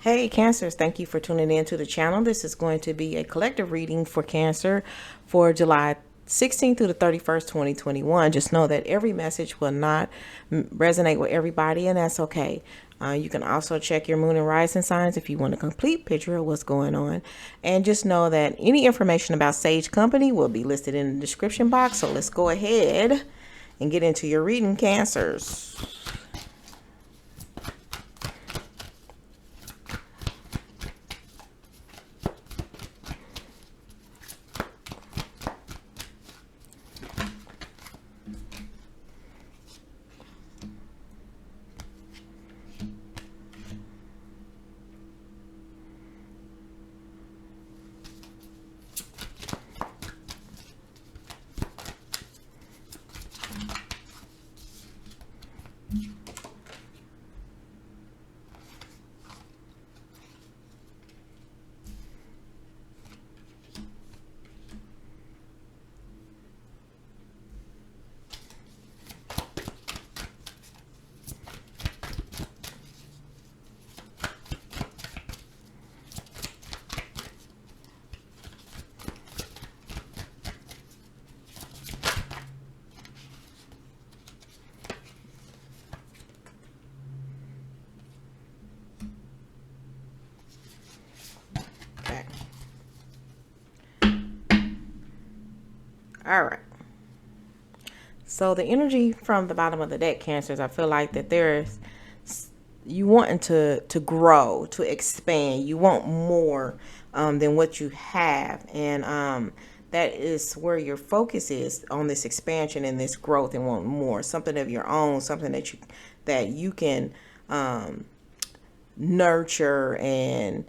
Hey Cancers, thank you for tuning in to the channel. This is going to be a collective reading for Cancer for July 16th through the 31st, 2021. Just know that every message will not resonate with everybody, and that's okay. You can also check your moon and rising signs if you want a complete picture of what's going on. And just know that any information about Sage Company will be listed in the description box. So let's go ahead and get into your reading, Cancers. All right. So the energy from the bottom of the deck, Cancers, I feel like that there's you wanting to grow, to expand. You want more than what you have, and that is where your focus is, on this expansion and this growth, and want more, something of your own, something that you can nurture and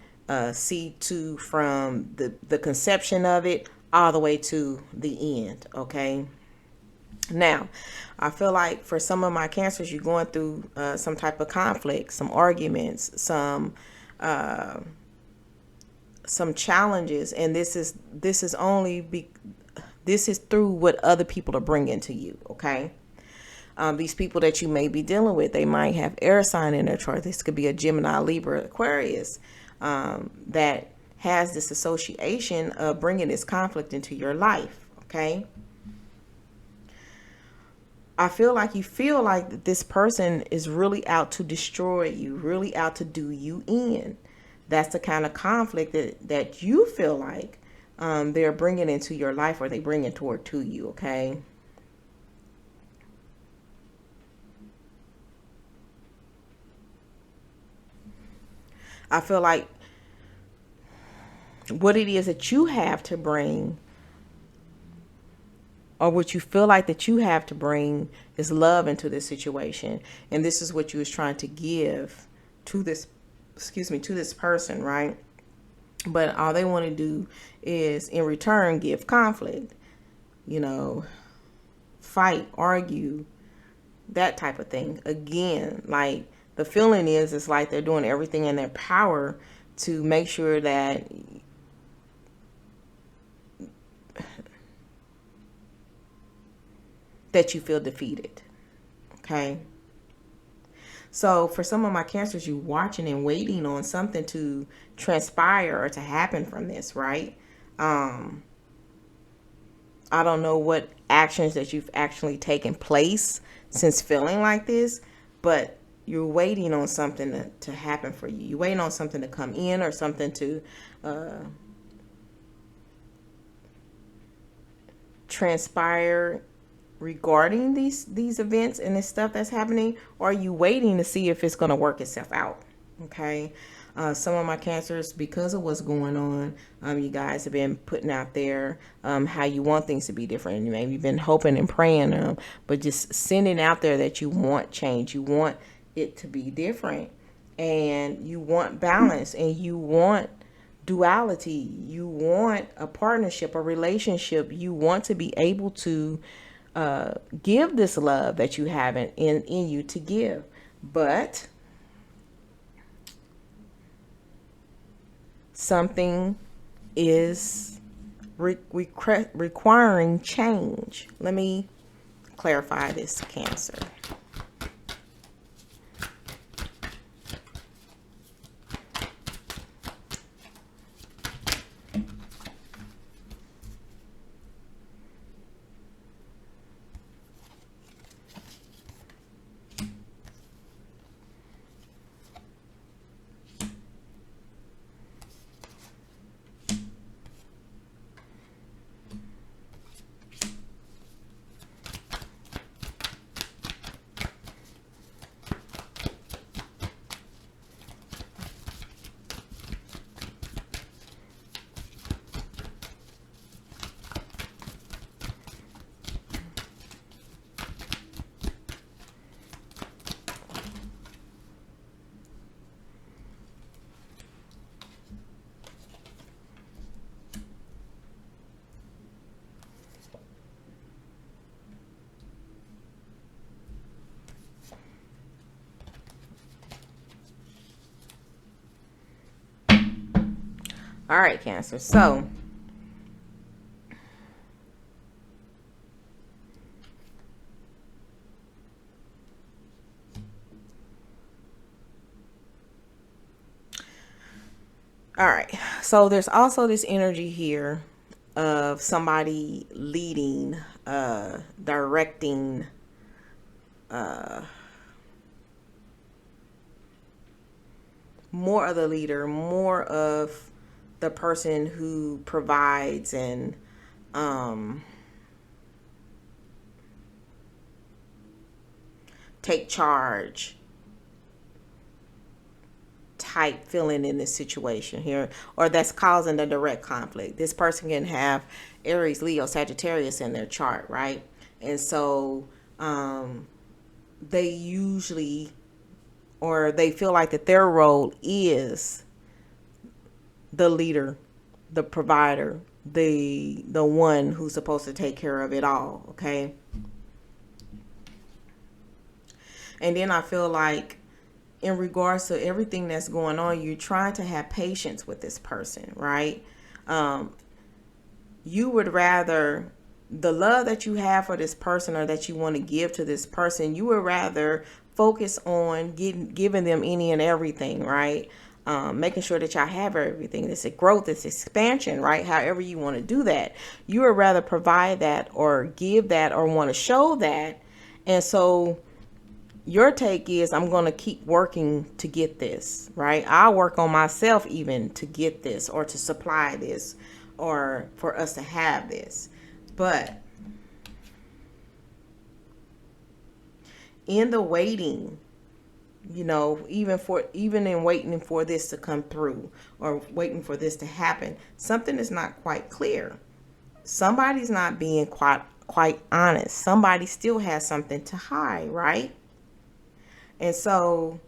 see to from the conception of it all the way to the end. Okay. Now, I feel like for some of my Cancers, you're going through some type of conflict, some arguments, some challenges, and this is through what other people are bringing to you. Okay. These people that you may be dealing with, they might have air sign in their chart. This could be a Gemini, Libra, Aquarius, that has this association of bringing this conflict into your life. Okay. I feel like this person is really out to destroy you, really out to do you in. That's the kind of conflict that you feel like they're bringing into your life, or they bring it toward to you. Okay. I feel like what it is that you have to bring, or what you feel like that you have to bring, is love into this situation. And this is what you was trying to give to this, to this person, right? But all they want to do is in return give conflict, fight, argue, that type of thing. Again, like the feeling is, it's like they're doing everything in their power to make sure that you feel defeated. Okay. So for some of my Cancers, you watching and waiting on something to transpire or to happen from this, right? I don't know what actions that you've actually taken place since feeling like this, but you're waiting on something to happen for you. You're waiting on something to come in, or something to transpire regarding these events and this stuff that's happening. Or are you waiting to see if it's going to work itself out? Okay. Some of my Cancers, because of what's going on, you guys have been putting out there how you want things to be different. You maybe been hoping and praying, but just sending out there that you want change, you want it to be different, and you want balance, and you want duality, you want a partnership, a relationship. You want to be able to give this love that you haven't in you to give, but something is requiring change. Let me clarify this, Cancer. All right, Cancer. So all right. So there's also this energy here of somebody leading, directing, more of the leader, more of the person who provides and take charge type feeling in this situation here, or that's causing the direct conflict. This person can have Aries, Leo, Sagittarius in their chart, right? And so they usually, or they feel like that their role is the leader, the provider, the one who's supposed to take care of it all, okay? And then I feel like in regards to everything that's going on, you're trying to have patience with this person, right? You would rather the love that you have for this person, or that you want to give to this person, you would rather focus on giving them any and everything, right? Making sure that y'all have everything. This is growth, this expansion, right? However you want to do that, you would rather provide that or give that or want to show that. And so your take is, I'm going to keep working to get this, right? I'll work on myself even to get this, or to supply this, or for us to have this. But in the waiting, you know, even in waiting for this to come through, or waiting for this to happen, something is not quite clear. Somebody's not being quite honest. Somebody still has something to hide, right? And so,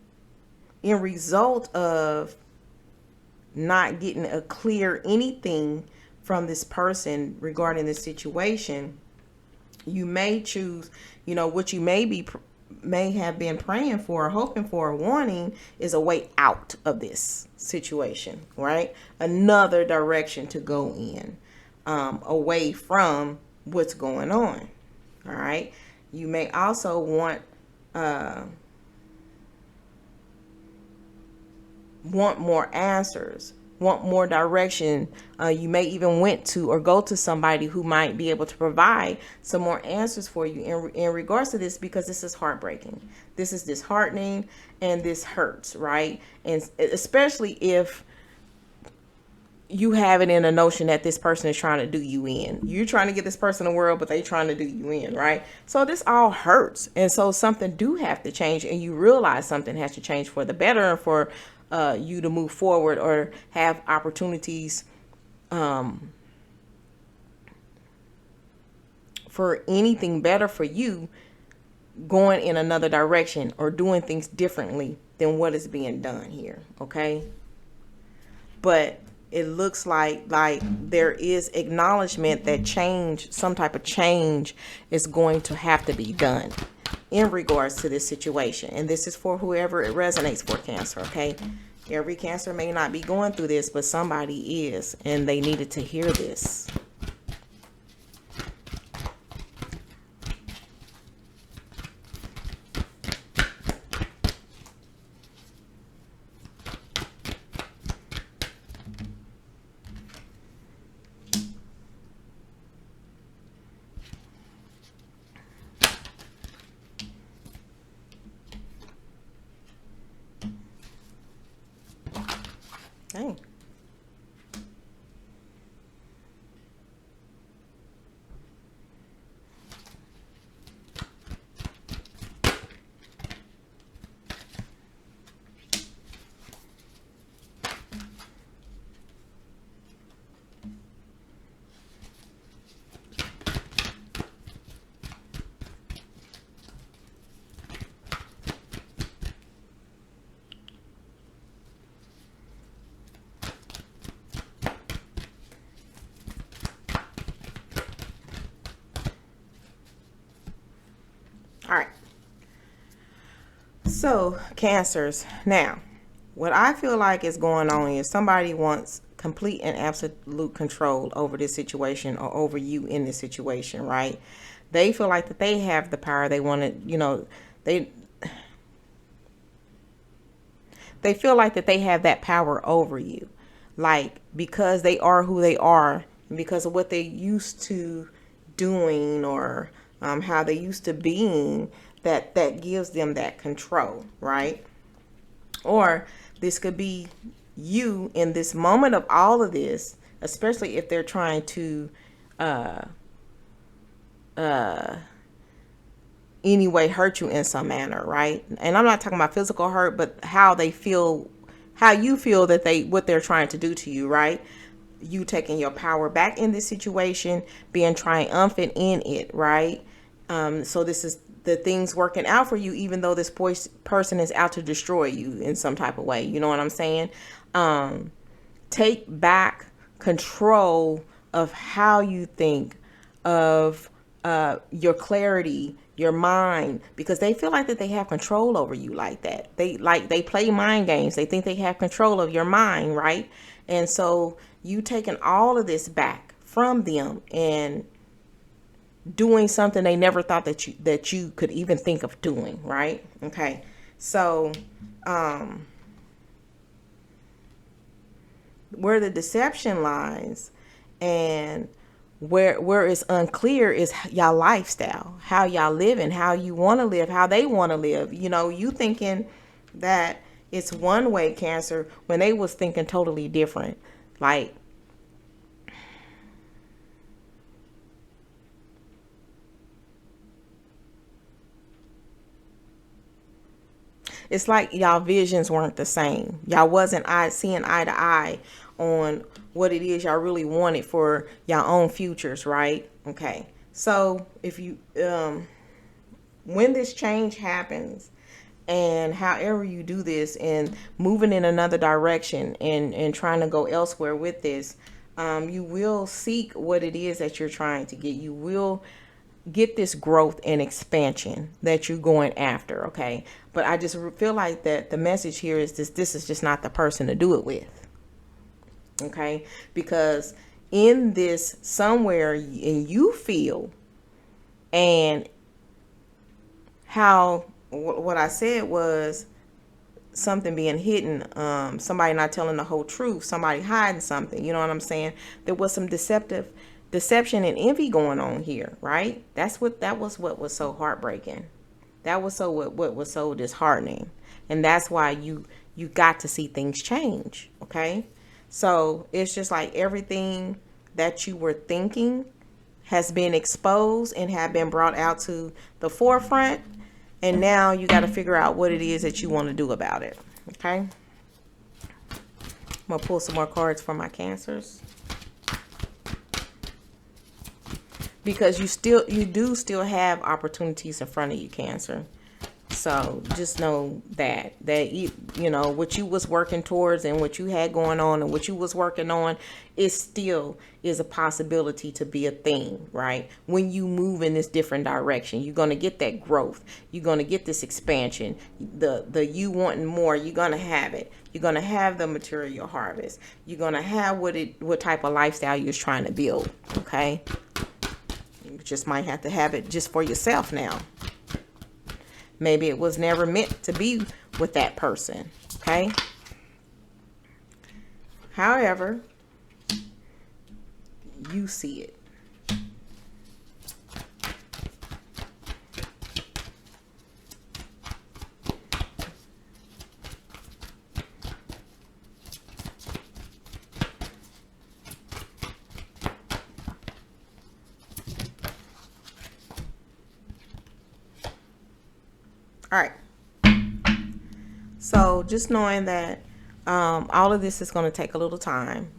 in result of not getting a clear anything from this person regarding this situation, you may choose, you know, what you may have been praying for, or hoping for, or wanting, is a way out of this situation, right? Another direction to go in, away from what's going on. All right. You may also want more answers, want more direction. You may even went to or go to somebody who might be able to provide some more answers for you in regards to this, because this is heartbreaking. This is disheartening, and this hurts, right? And especially if you have it in a notion that this person is trying to do you in. You're trying to get this person in the world, but they trying to do you in, right? So this all hurts. And so something do have to change, and you realize something has to change for the better, and for you to move forward, or have opportunities for anything better for you, going in another direction, or doing things differently than what is being done here, okay? But it looks like there is acknowledgement that change, some type of change, is going to have to be done in regards to this situation. And this is for whoever it resonates for, Cancer, okay? Every Cancer may not be going through this, but somebody is, and they needed to hear this. Dang. All right. So, Cancers. Now, what I feel like is going on is somebody wants complete and absolute control over this situation or over you in this situation, right? They feel like that they have the power. They want to, they feel like that they have that power over you, like, because they are who they are, and because of what they used to doing, or how they used to being, that gives them that control, right? Or this could be you in this moment of all of this, especially if they're trying to anyway hurt you in some manner, right? And I'm not talking about physical hurt, but how they feel, how you feel that what they're trying to do to you, right? You taking your power back in this situation, being triumphant in it, right? So this is the things working out for you, even though this person is out to destroy you in some type of way. You know what I'm saying? Take back control of how you think, of your clarity, your mind, because they feel like that they have control over you like that. They play mind games. They think they have control of your mind, right? And so you taking all of this back from them and doing something they never thought that you could even think of doing, right? Okay. So where the deception lies and where it's unclear is y'all lifestyle, how y'all living, how you want to live, how they want to live. You thinking that it's one way, Cancer, when they was thinking totally different. Like, it's like y'all visions weren't the same. Y'all wasn't seeing eye to eye on what it is y'all really wanted for y'all own futures, right? Okay. So if you, when this change happens, and however you do this and moving in another direction and trying to go elsewhere with this, you will seek what it is that you're trying to get. You will get this growth and expansion that you're going after, okay? But I just feel like that the message here is this is just not the person to do it with, okay? Because in this somewhere, and you feel, and how what I said was something being hidden, somebody not telling the whole truth, somebody hiding something, you know what I'm saying? There was some deception and envy going on here, right? That was what was so heartbreaking. That was what was so disheartening. And that's why you got to see things change, okay? So it's just like everything that you were thinking has been exposed and have been brought out to the forefront. And now you got to figure out what it is that you want to do about it, okay? I'm going to pull some more cards for my Cancers. Because you do still have opportunities in front of you, Cancer. So just know that what you was working towards and what you had going on and what you was working on is a possibility to be a thing, right? When you move in this different direction, you're going to get that growth. You're going to get this expansion. The you wanting more, you're going to have it. You're going to have the material harvest. You're going to have what type of lifestyle you're trying to build, okay? You just might have to have it just for yourself now. Maybe it was never meant to be with that person, okay? However, you see it. All right. So just knowing that all of this is going to take a little time,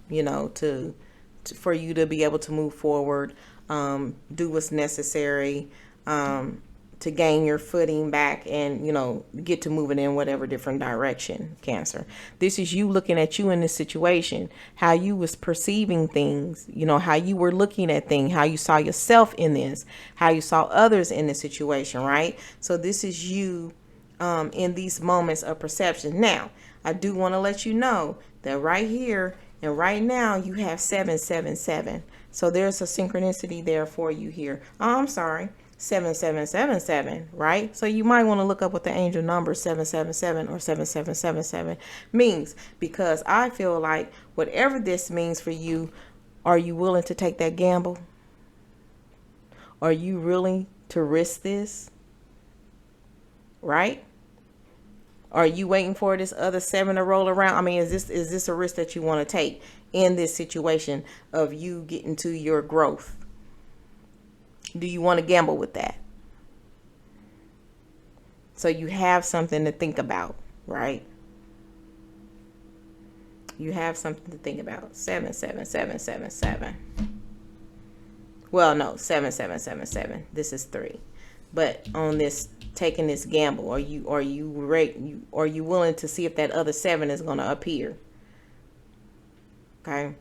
for you to be able to move forward, do what's necessary to gain your footing back and, get to moving in whatever different direction, Cancer. This is you looking at you in this situation, how you was perceiving things, how you were looking at things, how you saw yourself in this, how you saw others in this situation, right? So this is you in these moments of perception. Now, I do want to let you know that right here And right now you have 777. So there's a synchronicity there for you here. Oh, I'm sorry. 7777, right? So you might want to look up what the angel number 777 or 7777 means, because I feel like whatever this means for you, are you willing to take that gamble? Are you willing to risk this? Right? Are you waiting for this other 7 to roll around? I mean, is this a risk that you want to take in this situation of you getting to your growth? Do you want to gamble with that? So you have something to think about, right? You have something to think about. 77777. Well, no, 7777. This is 3. But on this, taking this gamble, are you willing to see if that other 7 is going to appear? Okay.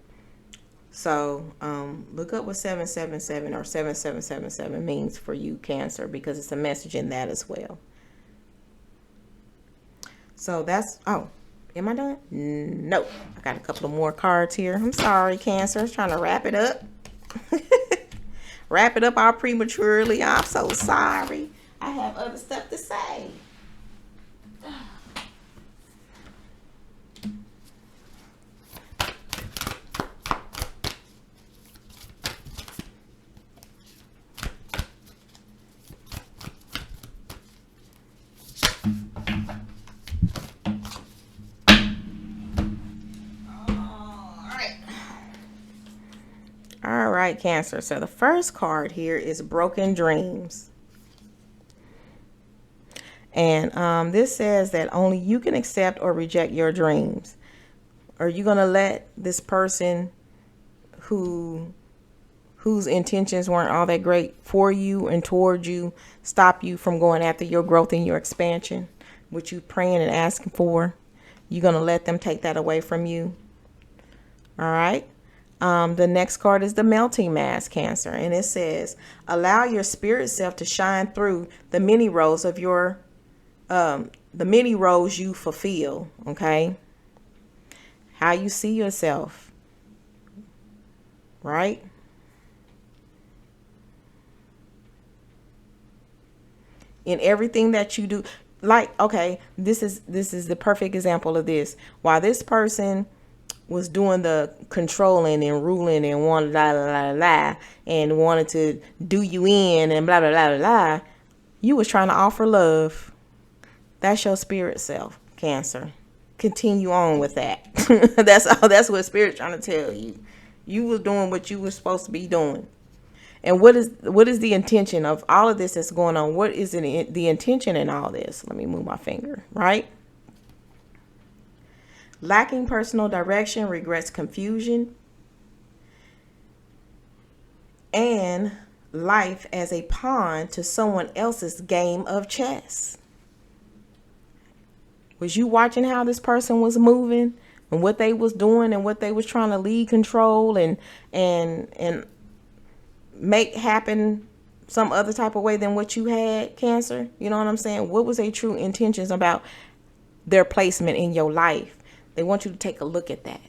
So look up what 777 or 7777 means for you, Cancer, because it's a message in that as well. So that's, oh, am I done? No, I got a couple of more cards here. I'm sorry, Cancer. I was trying to wrap it up. Wrap it up all prematurely. I'm so sorry. I have other stuff to say. All right, Cancer. So the first card here is Broken Dreams. And this says that only you can accept or reject your dreams. Are you going to let this person whose intentions weren't all that great for you and toward you stop you from going after your growth and your expansion, which you praying and asking for? You're going to let them take that away from you? All right. The next card is the Melting Mask, Cancer, and it says, allow your spirit self to shine through the many roles of your, the many roles you fulfill. Okay. How you see yourself, right? In everything that you do. Like, okay, this is the perfect example of this. While this person was doing the controlling and ruling and wanted blah, blah, blah, blah, and wanted to do you in and blah, blah, blah, blah, blah, you was trying to offer love. That's your spirit self, Cancer. Continue on with that. That's what Spirit's trying to tell you. You was doing what you were supposed to be doing. And what is the intention of all of this that's going on? What is the intention in all this? Let me move my finger, right? Lacking personal direction, regrets, confusion, and life as a pawn to someone else's game of chess. Was you watching how this person was moving and what they was doing and what they was trying to lead, control, and make happen some other type of way than what you had, Cancer? You know what I'm saying? What was their true intentions about their placement in your life? They want you to take a look at that,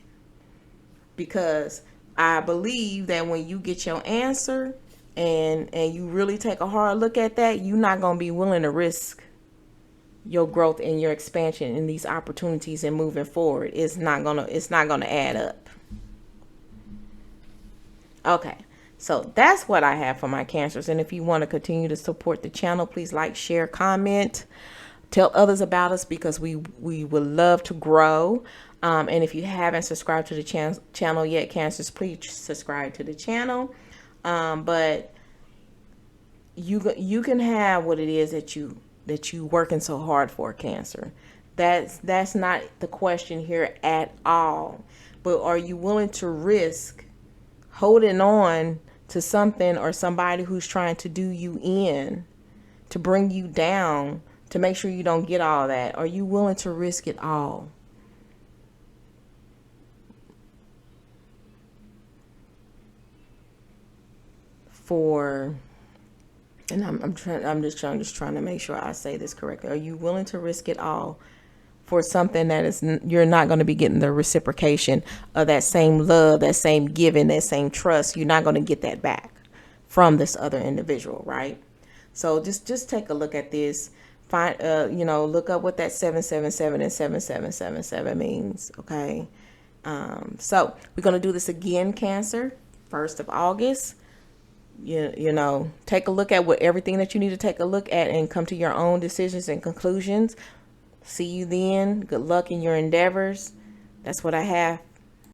because I believe that when you get your answer and you really take a hard look at that, you're not going to be willing to risk your growth and your expansion in these opportunities and moving forward. It's not gonna add up. Okay, so that's what I have for my Cancers. And if you want to continue to support the channel, please like, share, comment, tell others about us, because we would love to grow. And if you haven't subscribed to the channel yet, Cancers, please subscribe to the channel. But you can have what it is that you working so hard for, Cancer. That's not the question here at all. But are you willing to risk holding on to something or somebody who's trying to do you in, to bring you down, to make sure you don't get all that? Are you willing to risk it all? And I'm just trying to make sure I say this correctly. Are you willing to risk it all for something that is you're not going to be getting the reciprocation of that same love, that same giving, that same trust. You're not going to get that back from this other individual, right? So just take a look at this. Find look up what that 777 and 7777 means. Okay. So we're going to do this again, Cancer, 1st of August. Take a look at what everything that you need to take a look at and come to your own decisions and conclusions. See you then. Good luck in your endeavors. That's what I have